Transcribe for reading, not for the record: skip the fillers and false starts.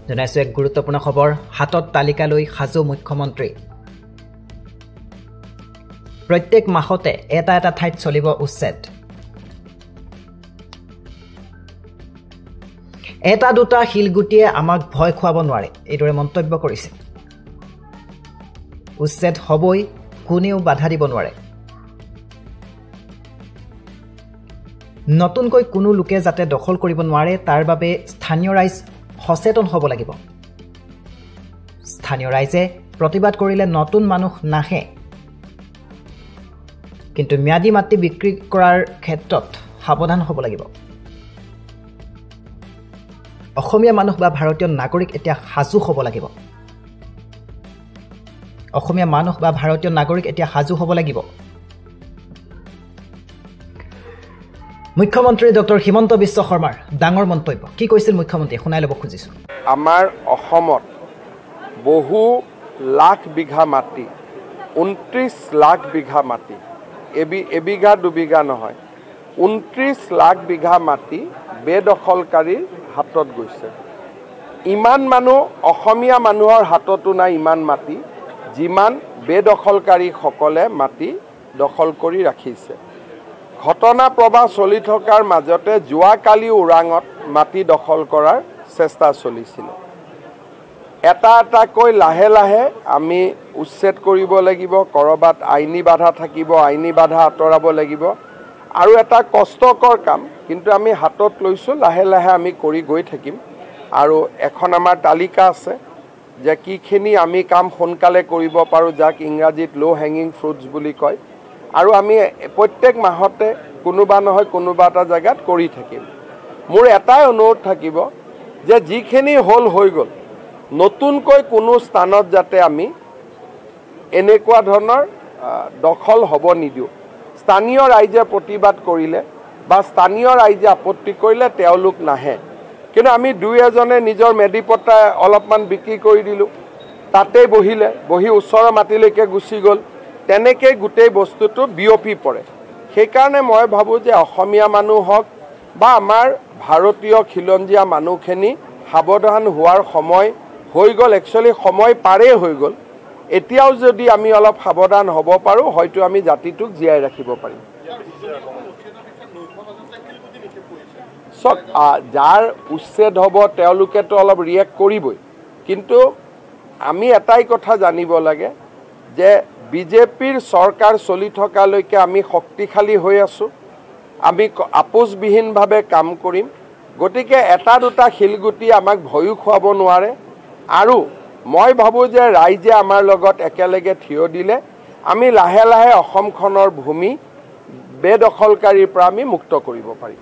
জনাইছো এক গুৰুত্বপূৰ্ণ খবৰ হাতত তালিকা লৈ সাজু মুখ্যমন্ত্ৰী প্ৰত্যেক মাহতে এটা ঠাইত চলিব উচ্ছেদ এটা দুটা শিলগুটিয়ে আমাক ভয় খুৱাব নোৱাৰে এইদৰে মন্তব্য কৰিছে উচ্ছেদ হবই কোনেও বাধা দিব নোৱাৰে নতুনকৈ কোনো লোকে যাতে দখল কৰিব নোৱাৰে তাৰ বাবে স্থানীয় ৰাইজ সচেতন হ'ব লাগিব স্থানীয় ৰাইজে প্ৰতিবাদ কৰিলে নতুন মানুহ নাহে কিন্তু ম্যাদী মাটি বিক্ৰী কৰাৰ ক্ষেত্ৰত সাৱধান হ'ব লাগিব অসমীয়া মানুহ বা ভাৰতীয় নাগৰিক এতিয়া সাজু হ'ব লাগিব অসমীয়া মানুহ বা ভাৰতীয় নাগৰিক এতিয়া সাজু হ'ব লাগিব মুখ্যমন্ত্ৰী ডক্টৰ হিমন্ত বিশ্ব শৰ্মাৰ ডাঙৰ মন্তব্য কি কৈছিল মুখ্যমন্ত্ৰী শুনাই ল'ব খুজিছো আমাৰ অসমত বহু লাখ বিঘা মাটি 29 লাখ বিঘা মাটি এবিঘা দুবিঘা নহয় 29 লাখ বিঘা মাটি বেদখলকাৰীৰ হাতত গৈছে ইমান মানুহ অসমীয়া মানুহৰ হাততো নাই ইমান মাটি যিমান বেদখলকাৰীসকলে মাটি দখল কৰি ৰাখিছে ঘটনা প্ৰবাহ চলি থকাৰ মাজতে যোৱাকালি ওৰাঙত মাটি দখল কৰাৰ চেষ্টা চলিছিল এটাকৈ লাহে লাহে আমি উচ্ছেদ কৰিব লাগিব কৰবাত আইনী বাধা থাকিব আইনী বাধা আঁতৰাব লাগিব আৰু এটা কষ্টকৰ কাম কিন্তু আমি হাতত লৈছো লাহে লাহে আমি কৰি গৈ থাকিম আৰু এখন আমাৰ তালিকা আছে যে কিখিনি আমি কাম সোনকালে কৰিব পাৰো যাক ইংৰাজীত লো হেঙিং ফ্ৰুটছ বুলি কয় আৰু আমি প্ৰত্যেক মাহতে কোনোবা নহয় কোনোবা এটা জায়গাত কৰি থাকিম মোৰ এটাই অনুৰোধ থাকিব যে যিখিনি হল হৈ গল নতুনকৈ কোনো স্থানত যাতে আমি এনেকুৱা ধৰণৰ দখল হ'ব নিদিও স্থানীয় ৰাইজে প্ৰতিবাদ কৰিলে বা স্থানীয় ৰাইজে আপত্তি কৰিলে তেওঁলোক নাহে কিন্তু আমি দুই এজনে নিজৰ মেডিপট্টা অলপমান বিক্ৰী কৰি দিলো তাতে বহি ওচৰৰ মাটিলৈকে গুচি গ'ল তেনেকৈ গোটেই বস্তুটো বিয়পি পৰে সেইকাৰণে মই ভাবোঁ যে অসমীয়া মানুহ হওক বা আমাৰ ভাৰতীয় খিলঞ্জীয়া মানুহখিনি সাৱধান হোৱাৰ সময় হৈ গ'ল একচুৱেলি সময় পাৰেই হৈ গ'ল এতিয়াও যদি আমি অলপ সাৱধান হ'ব পাৰোঁ হয়তো আমি জাতিটোক জীয়াই ৰাখিব পাৰিম যাৰ উচ্ছেদ হ'ব তেওঁলোকেতো অলপ ৰিয়েক্ট কৰিবই কিন্তু আমি এটাই কথা জানিব লাগে যে বিজেপিৰ চৰকাৰ চলি থকালৈকে আমি শক্তিশালী হৈ আছোঁ আমি আপোচবিহীনভাৱে কাম কৰিম গতিকে এটা দুটা শিলগুটি আমাক ভয়ো খুৱাব নোৱাৰে আৰু মই ভাবোঁ যে ৰাইজে আমাৰ লগত একেলগে থিয় দিলে আমি লাহে লাহে অসমখনৰ ভূমি বেদখলকাৰীৰ পৰা আমি মুক্ত কৰিব পাৰিম